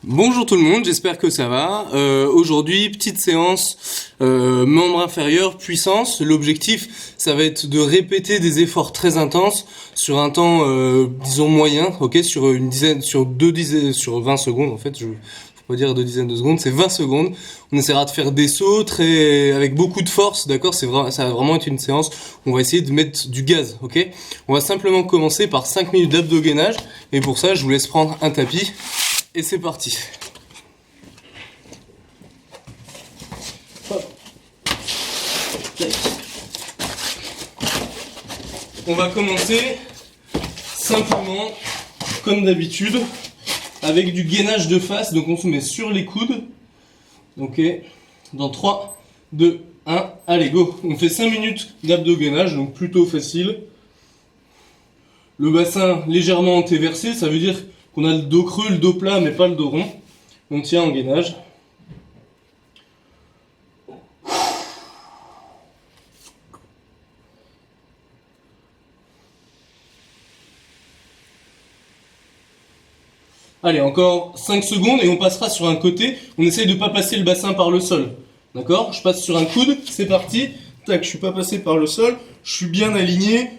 Bonjour tout le monde, j'espère que ça va. Aujourd'hui, petite séance membre inférieur, puissance. L'objectif, ça va être de répéter des efforts très intenses sur un temps, disons moyen, ok, sur une dizaine, sur 20 secondes en fait. Faut pas dire 2 dizaines de secondes, c'est 20 secondes. On essaiera de faire des sauts très avec beaucoup de force, d'accord. Ça va vraiment être une séance où on va essayer de mettre du gaz, ok. On va simplement commencer par 5 minutes d'abdos-gainage et pour ça, je vous laisse prendre un tapis. Et c'est parti. Hop. On va commencer simplement, comme d'habitude, avec du gainage de face. Donc on se met sur les coudes. Ok. Dans 3, 2, 1. Allez, go. On fait 5 minutes d'abdos-gainage, donc plutôt facile. Le bassin légèrement antéversé, ça veut dire qu'on a le dos creux, le dos plat, mais pas le dos rond. On tient en gainage. Allez, encore 5 secondes et on passera sur un côté. On essaye de ne pas passer le bassin par le sol. D'accord? Je passe sur un coude, c'est parti. Tac, je suis pas passé par le sol. Je suis bien aligné.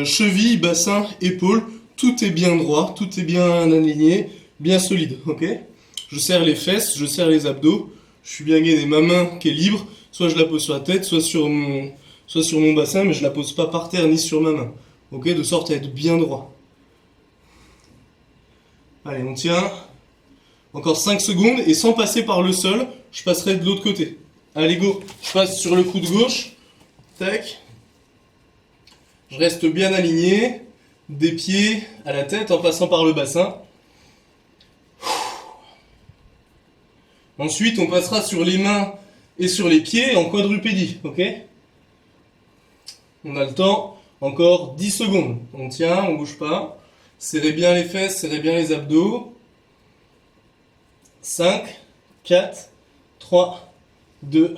Cheville, bassin, épaule. Tout est bien droit, tout est bien aligné, bien solide. Ok? Je serre les fesses, je serre les abdos. Je suis bien gainé. Ma main qui est libre, soit je la pose sur la tête, soit sur mon bassin, mais je la pose pas par terre ni sur ma main. Ok? De sorte à être bien droit. Allez, on tient. Encore 5 secondes et sans passer par le sol, je passerai de l'autre côté. Allez, go. Je passe sur le coude gauche. Tac. Je reste bien aligné. Des pieds à la tête en passant par le bassin. Ensuite, on passera sur les mains et sur les pieds en quadrupédie. Ok? On a le temps. Encore 10 secondes. On tient, on bouge pas. Serrez bien les fesses, serrez bien les abdos. 5, 4, 3, 2,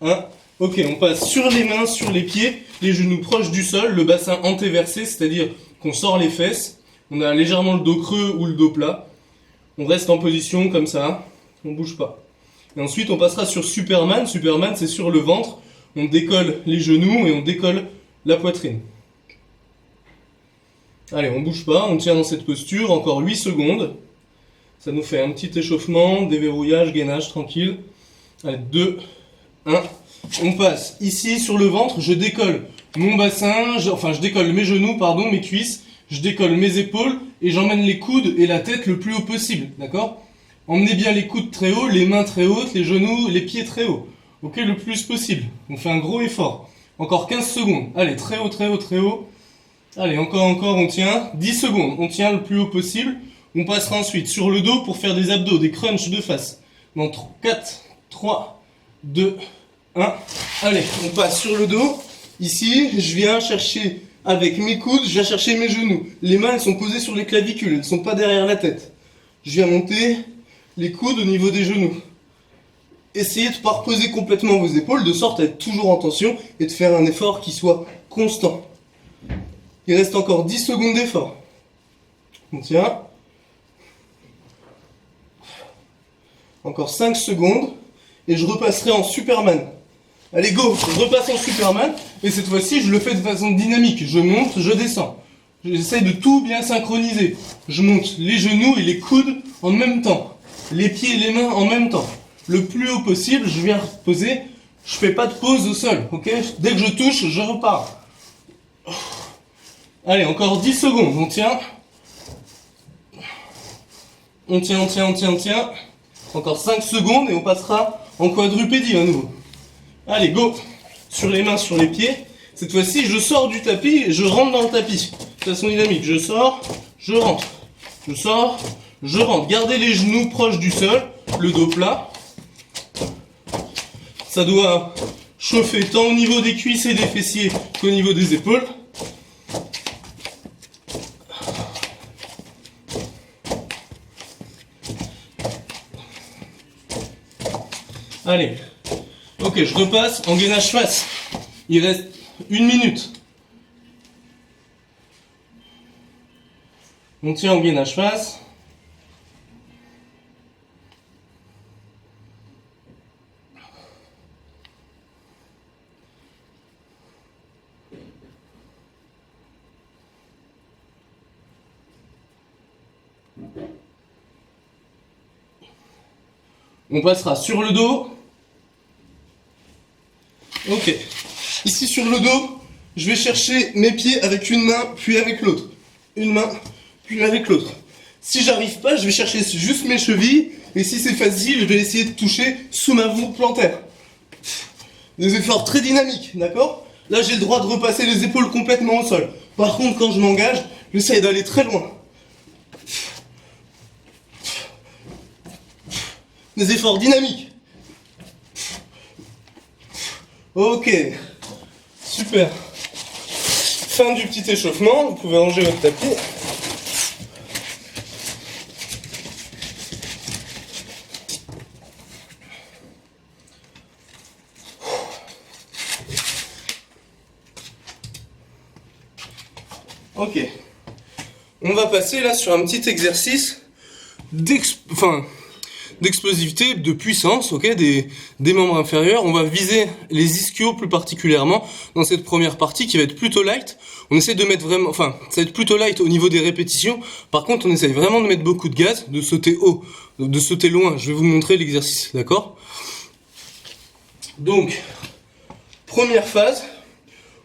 1. Ok, on passe sur les mains, sur les pieds, les genoux proches du sol, le bassin antéversé, c'est-à-dire qu'on sort les fesses. On a légèrement le dos creux ou le dos plat. On reste en position comme ça, on bouge pas. Et ensuite, on passera sur Superman. Superman, c'est sur le ventre. On décolle les genoux et on décolle la poitrine. Allez, on bouge pas, on tient dans cette posture, encore 8 secondes. Ça nous fait un petit échauffement, déverrouillage, gainage, tranquille. Allez, 2, 1. On passe ici sur le ventre, je décolle mon bassin, je décolle mes genoux, pardon, mes cuisses, je décolle mes épaules et j'emmène les coudes et la tête le plus haut possible, d'accord? Emmenez bien les coudes très haut, les mains très hautes, les genoux, les pieds très haut. Ok, le plus possible. On fait un gros effort. Encore 15 secondes. Allez, très haut, très haut, très haut. Allez, encore, on tient. 10 secondes, on tient le plus haut possible. On passera ensuite sur le dos pour faire des abdos, des crunchs de face. Dans 4, 3, 2, 1. Allez, on passe sur le dos. Ici, je viens chercher avec mes coudes, je viens chercher mes genoux. Les mains, elles sont posées sur les clavicules, elles ne sont pas derrière la tête. Je viens monter les coudes au niveau des genoux. Essayez de ne pas reposer complètement vos épaules, de sorte à être toujours en tension et de faire un effort qui soit constant. Il reste encore 10 secondes d'effort. On tient. Encore 5 secondes. Et je repasserai en Superman. Allez, go, je repasse en Superman. Et cette fois-ci, je le fais de façon dynamique. Je monte, je descends. J'essaye de tout bien synchroniser. Je monte les genoux et les coudes en même temps. Les pieds et les mains en même temps. Le plus haut possible, je viens poser. Je fais pas de pause au sol, ok? Dès que je touche, je repars. Allez, encore 10 secondes. On tient. On tient. Encore 5 secondes et on passera en quadrupédie à nouveau. Allez, go. Sur les mains, sur les pieds. Cette fois-ci, je sors du tapis et je rentre dans le tapis. De façon dynamique. Je sors, je rentre. Je sors, je rentre. Gardez les genoux proches du sol, le dos plat. Ça doit chauffer tant au niveau des cuisses et des fessiers qu'au niveau des épaules. Allez. Ok, je repasse en gainage face. Il reste 1 minute. On tient en gainage face. On passera sur le dos. Ok. Ici sur le dos, je vais chercher mes pieds avec une main, puis avec l'autre. Une main, puis avec l'autre. Si j'arrive pas, je vais chercher juste mes chevilles. Et si c'est facile, je vais essayer de toucher sous ma voûte plantaire. Des efforts très dynamiques, d'accord? Là, j'ai le droit de repasser les épaules complètement au sol. Par contre, quand je m'engage, j'essaie d'aller très loin. Des efforts dynamiques. Ok. Super. Fin du petit échauffement. Vous pouvez ranger votre tapis. Ok. On va passer là sur un petit exercice d'explosivité, de puissance, ok, des membres inférieurs. On va viser les ischios plus particulièrement dans cette première partie qui va être plutôt light. On essaie de mettre vraiment, ça va être plutôt light au niveau des répétitions. Par contre, on essaye vraiment de mettre beaucoup de gaz, de sauter haut, de sauter loin. Je vais vous montrer l'exercice, d'accord? Donc, première phase,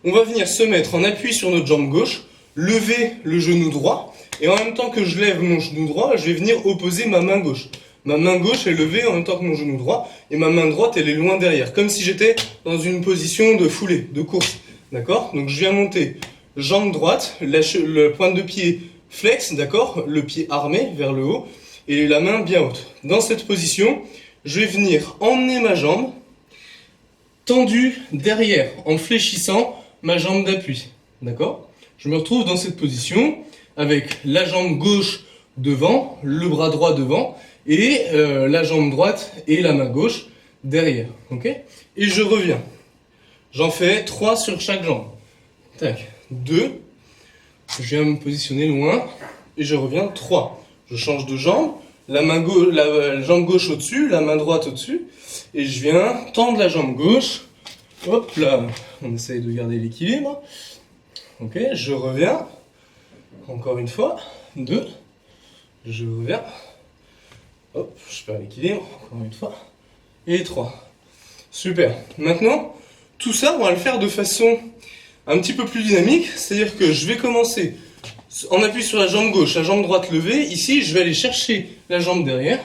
on va venir se mettre en appui sur notre jambe gauche, lever le genou droit, et en même temps que je lève mon genou droit, je vais venir opposer ma main gauche. Ma main gauche est levée en même temps que mon genou droit, et ma main droite, elle est loin derrière, comme si j'étais dans une position de foulée, de course. D'accord? Donc je viens monter, jambe droite, le pointe de pied flex, d'accord? Le pied armé vers le haut, et la main bien haute. Dans cette position, je vais venir emmener ma jambe tendue derrière, en fléchissant ma jambe d'appui. D'accord? Je me retrouve dans cette position, avec la jambe gauche devant, le bras droit devant, et la jambe droite et la main gauche derrière, ok? Et je reviens. J'en fais 3 sur chaque jambe. Tac, 2. Je viens me positionner loin, et je reviens 3. Je change de jambe, la jambe gauche au-dessus, la main droite au-dessus, et je viens tendre la jambe gauche. Hop là, on essaye de garder l'équilibre. Ok, je reviens. Encore une fois, 2. Je reviens. Hop, je perds l'équilibre, encore une fois. Et 3. Super. Maintenant, tout ça, on va le faire de façon un petit peu plus dynamique. C'est-à-dire que je vais commencer en appui sur la jambe gauche, la jambe droite levée. Ici, je vais aller chercher la jambe derrière.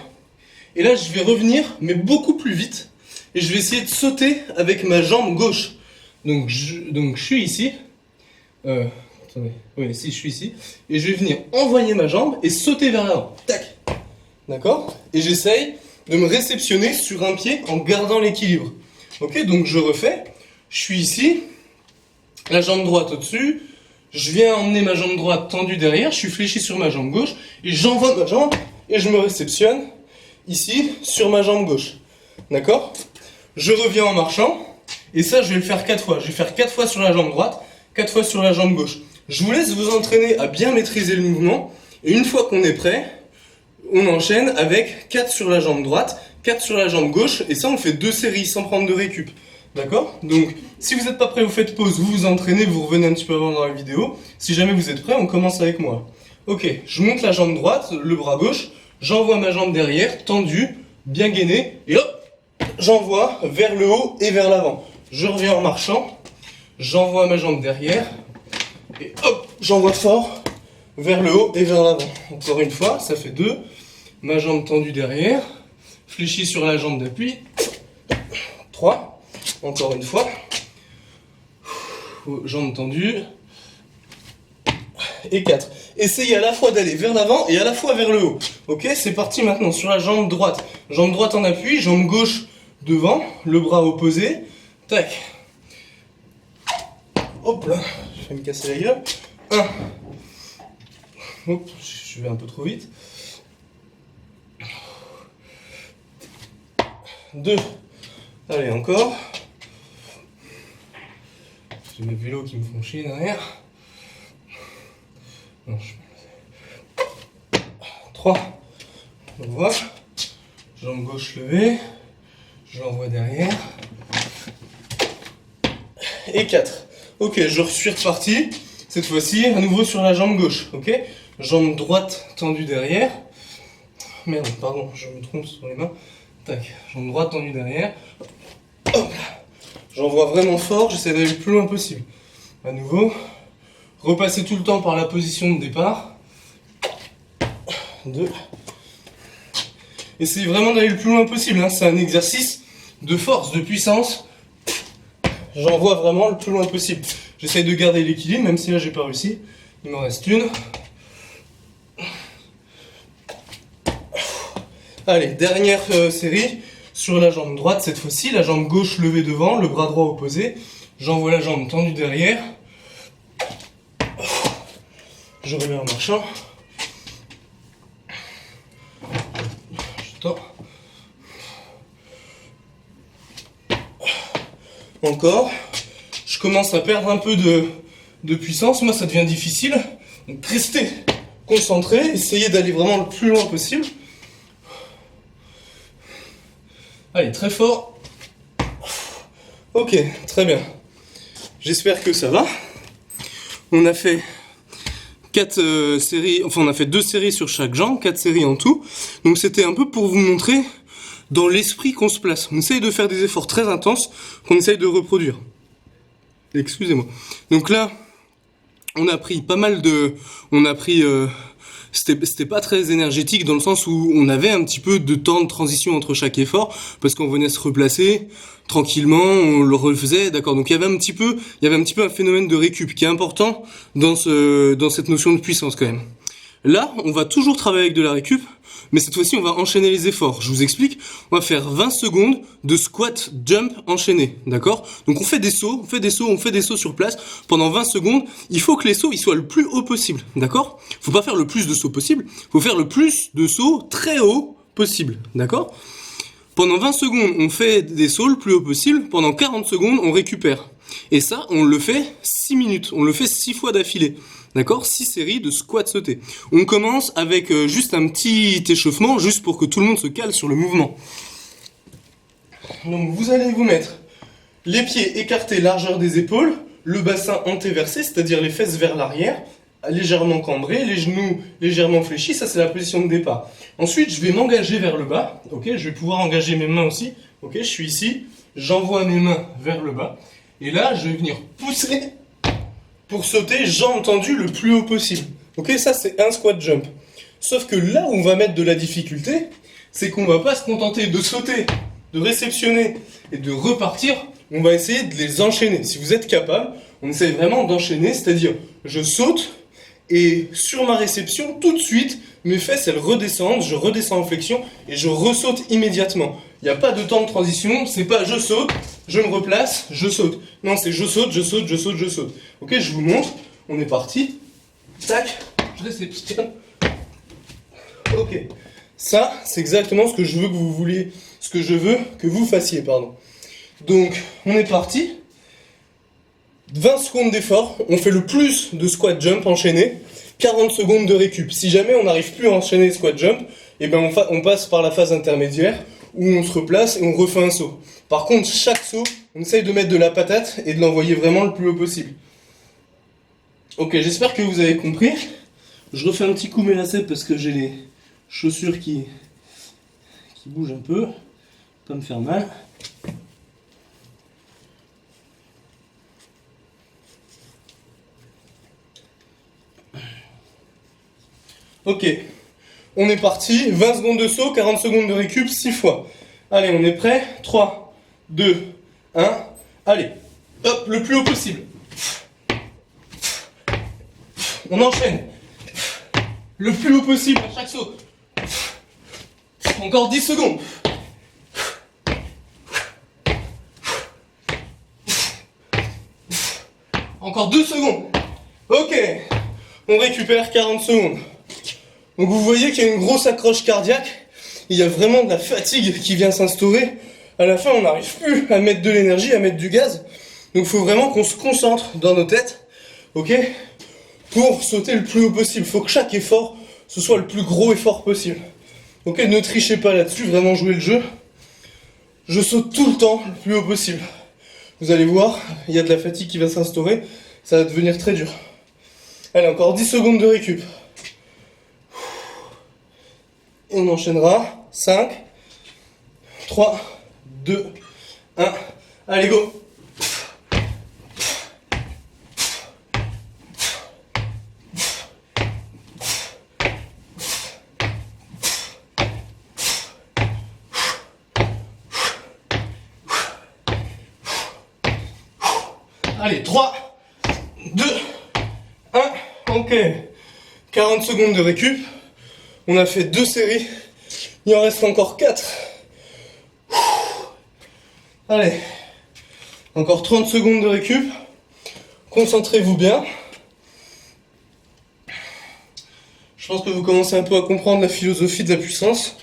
Et là, je vais revenir, mais beaucoup plus vite. Et je vais essayer de sauter avec ma jambe gauche. Donc je suis ici. Attendez. Oui, si je suis ici. Et je vais venir envoyer ma jambe et sauter vers l'avant. Tac. D'accord? Et j'essaye de me réceptionner sur un pied en gardant l'équilibre. Ok, donc je refais. Je suis ici. La jambe droite au-dessus. Je viens emmener ma jambe droite tendue derrière. Je suis fléchi sur ma jambe gauche. Et j'envoie ma jambe. Et je me réceptionne ici sur ma jambe gauche. D'accord? Je reviens en marchant. Et ça, je vais le faire 4 fois. Je vais faire 4 fois sur la jambe droite, 4 fois sur la jambe gauche. Je vous laisse vous entraîner à bien maîtriser le mouvement. Et une fois qu'on est prêt, on enchaîne avec 4 sur la jambe droite, 4 sur la jambe gauche. Et ça, on fait 2 séries sans prendre de récup. D'accord? Donc, si vous n'êtes pas prêt, vous faites pause, vous vous entraînez, vous revenez un petit peu avant dans la vidéo. Si jamais vous êtes prêt, on commence avec moi. Ok, je monte la jambe droite, le bras gauche. J'envoie ma jambe derrière, tendue, bien gainée. Et hop, j'envoie vers le haut et vers l'avant. Je reviens en marchant, j'envoie ma jambe derrière, et hop, j'envoie fort vers le haut et vers l'avant. Encore une fois, ça fait 2. Ma jambe tendue derrière, fléchie sur la jambe d'appui. 3. Encore une fois. Jambe tendue. Et 4. Essayez à la fois d'aller vers l'avant et à la fois vers le haut. Ok, c'est parti maintenant sur la jambe droite. Jambe droite en appui, jambe gauche devant, le bras opposé. Tac. Hop là, je vais me casser la gueule. 1. Hop, je vais un peu trop vite. 2. Allez, encore. J'ai mes vélos qui me font chier derrière. Non, 3. On voit. Jambe gauche levée. Je l'envoie derrière. Et 4. Ok, je suis reparti. Cette fois-ci, à nouveau sur la jambe gauche. Ok, jambe droite tendue derrière. Merde, pardon, je me trompe sur les mains. Tac, jambe droite tendue derrière. Hop. J'envoie vraiment fort, j'essaie d'aller le plus loin possible. À nouveau, repasser tout le temps par la position de départ. 2. Essayez vraiment d'aller le plus loin possible, hein. C'est un exercice de force, de puissance. J'envoie vraiment le plus loin possible. J'essaye de garder l'équilibre, même si là j'ai pas réussi. Il m'en reste une. Allez, dernière série. Sur la jambe droite cette fois-ci, la jambe gauche levée devant, le bras droit opposé. J'envoie la jambe tendue derrière. Je remets en marchant. Je tends. Encore. Je commence à perdre un peu de puissance. Moi, ça devient difficile. Donc, restez concentré. Essayez d'aller vraiment le plus loin possible. Allez, très fort. Ok, très bien. J'espère que ça va. On a fait 4 séries, enfin on a fait 2 séries sur chaque jambe, 4 séries en tout. Donc c'était un peu pour vous montrer dans l'esprit qu'on se place. On essaye de faire des efforts très intenses qu'on essaye de reproduire. Excusez-moi. Donc là, on a pris pas mal de... C'était pas très énergétique dans le sens où on avait un petit peu de temps de transition entre chaque effort parce qu'on venait se replacer tranquillement, on le refaisait, d'accord. Donc il y avait un petit peu un phénomène de récup qui est important dans cette notion de puissance quand même. Là, on va toujours travailler avec de la récup, mais cette fois-ci, on va enchaîner les efforts. Je vous explique. On va faire 20 secondes de squat jump enchaîné, d'accord? Donc on fait des sauts sur place pendant 20 secondes. Il faut que les sauts ils soient le plus haut possible, d'accord? Faut pas faire le plus de sauts possible, faut faire le plus de sauts très haut possible, d'accord? Pendant 20 secondes, on fait des sauts le plus haut possible. Pendant 40 secondes, on récupère. Et ça, on le fait 6 minutes. On le fait 6 fois d'affilée. D'accord? 6 séries de squats sautés. On commence avec juste un petit échauffement, juste pour que tout le monde se cale sur le mouvement. Donc vous allez vous mettre les pieds écartés largeur des épaules, le bassin antéversé, c'est-à-dire les fesses vers l'arrière, légèrement cambrés, les genoux légèrement fléchis, ça c'est la position de départ. Ensuite, je vais m'engager vers le bas, ok? Je vais pouvoir engager mes mains aussi, ok? Je suis ici, j'envoie mes mains vers le bas, et là, je vais venir pousser pour sauter jambes tendues le plus haut possible. Ok, ça c'est un squat jump. Sauf que là où on va mettre de la difficulté, c'est qu'on va pas se contenter de sauter, de réceptionner et de repartir, on va essayer de les enchaîner. Si vous êtes capable, on essaye vraiment d'enchaîner, c'est-à-dire je saute et sur ma réception, tout de suite, mes fesses elles redescendent, je redescends en flexion et je ressaute immédiatement. Il n'y a pas de temps de transition, c'est pas je saute, je me replace, je saute. Non, c'est je saute, je saute, je saute, je saute. Ok, je vous montre, on est parti. Tac, je réceptionne. Ok, ça c'est exactement ce que je veux que vous vouliez, ce que je veux que vous fassiez, pardon. Donc, on est parti. 20 secondes d'effort, on fait le plus de squat jump enchaîné, 40 secondes de récup. Si jamais on n'arrive plus à enchaîner les squat jump, eh ben on passe par la phase intermédiaire où on se replace et on refait un saut. Par contre, chaque saut, on essaye de mettre de la patate et de l'envoyer vraiment le plus haut possible. Ok, j'espère que vous avez compris. Je refais un petit coup mes lacets parce que j'ai les chaussures qui bougent un peu, pas me faire mal. Ok, on est parti, 20 secondes de saut, 40 secondes de récup, 6 fois. Allez, on est prêt, 3, 2, 1, allez, hop, le plus haut possible. On enchaîne, le plus haut possible à chaque saut. Encore 10 secondes. Encore 2 secondes. Ok, on récupère 40 secondes. Donc vous voyez qu'il y a une grosse accroche cardiaque, il y a vraiment de la fatigue qui vient s'instaurer. À la fin, on n'arrive plus à mettre de l'énergie, à mettre du gaz. Donc il faut vraiment qu'on se concentre dans nos têtes, ok, pour sauter le plus haut possible. Il faut que chaque effort, ce soit le plus gros effort possible. Ok, ne trichez pas là-dessus, vraiment jouez le jeu. Je saute tout le temps le plus haut possible. Vous allez voir, il y a de la fatigue qui va s'instaurer, ça va devenir très dur. Allez, encore 10 secondes de récup. Et on enchaînera. 5, 3, 2, 1. Allez, go. Allez, 3, 2, 1. Ok. 40 secondes de récup. On a fait 2 séries. Il en reste encore 4. Allez. Encore 30 secondes de récup. Concentrez-vous bien. Je pense que vous commencez un peu à comprendre la philosophie de la puissance.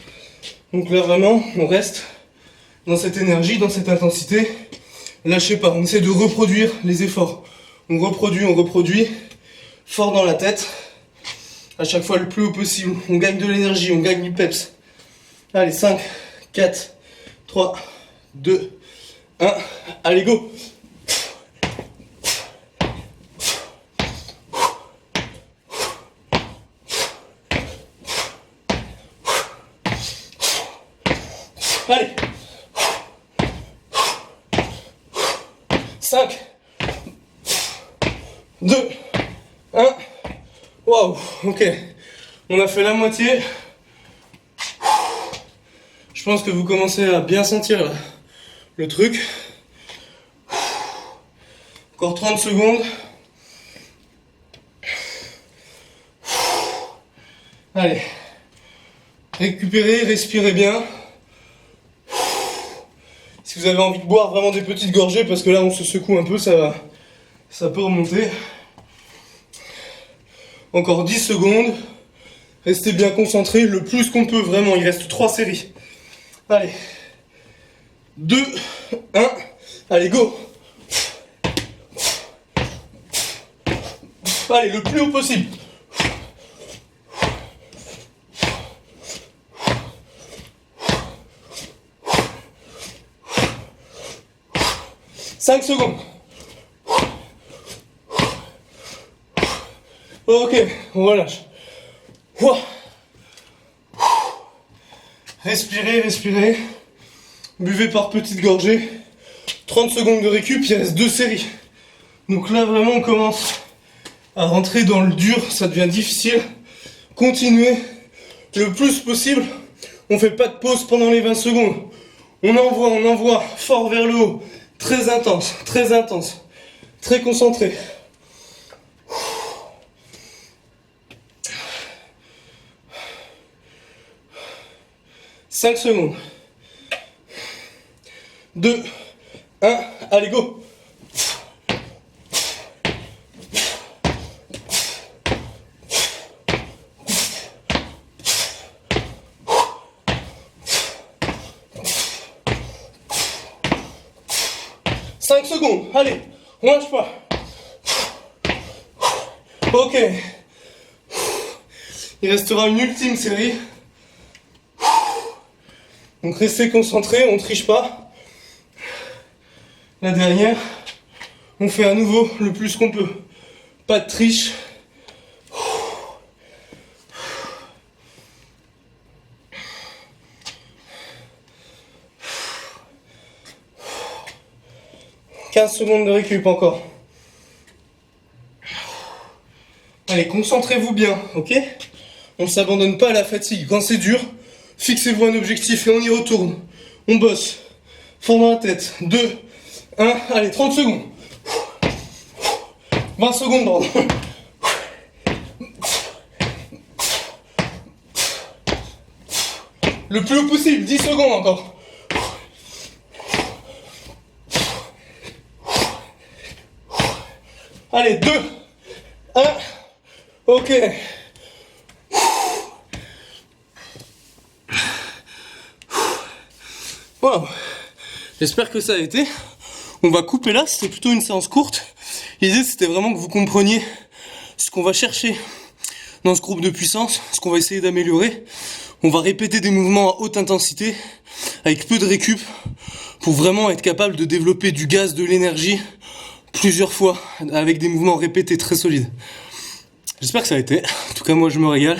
Donc là, vraiment, on reste dans cette énergie, dans cette intensité. Lâchez pas, on essaie de reproduire les efforts. On reproduit, fort dans la tête. À chaque fois le plus haut possible. On gagne de l'énergie, on gagne du peps. Allez, 5, 4, 3, 2, 1. Allez, go. Allez. 5, 2, 1. Waouh, ok. On a fait la moitié. Je pense que vous commencez à bien sentir là, le truc. Encore 30 secondes. Allez. Récupérez, respirez bien. Si vous avez envie de boire vraiment des petites gorgées, parce que là on se secoue un peu, ça peut remonter. Encore 10 secondes. Restez bien concentrés le plus qu'on peut, vraiment. Il reste 3 séries. Allez. 2, 1. Allez, go. Allez, le plus haut possible. « 5 secondes. Ok, on relâche. Respirez, respirez. Buvez par petites gorgées. 30 secondes de récup, il reste 2 séries. Donc là, vraiment, on commence à rentrer dans le dur. Ça devient difficile. Continuez le plus possible. On fait pas de pause pendant les 20 secondes. On envoie fort vers le haut. Très intense, très concentré. 5 secondes. 2, 1, allez, go. Secondes, allez, on lâche pas. Ok. Il restera une ultime série. Donc restez concentrés, on ne triche pas. La dernière, on fait à nouveau le plus qu'on peut. Pas de triche. « 15 secondes de récup encore. Allez, concentrez-vous bien, ok? On ne s'abandonne pas à la fatigue. Quand c'est dur, fixez-vous un objectif et on y retourne. On bosse. Fort dans la tête. 2, 1, allez, 30 secondes. 20 secondes, pardon. Le plus haut possible, 10 secondes encore. Allez, 2, 1, ok. Wow. J'espère que ça a été. On va couper là, c'était plutôt une séance courte. L'idée c'était vraiment que vous compreniez ce qu'on va chercher dans ce groupe de puissance, ce qu'on va essayer d'améliorer. On va répéter des mouvements à haute intensité, avec peu de récup, pour vraiment être capable de développer du gaz, de l'énergie, plusieurs fois, avec des mouvements répétés très solides. J'espère que ça a été. En tout cas, moi, je me régale.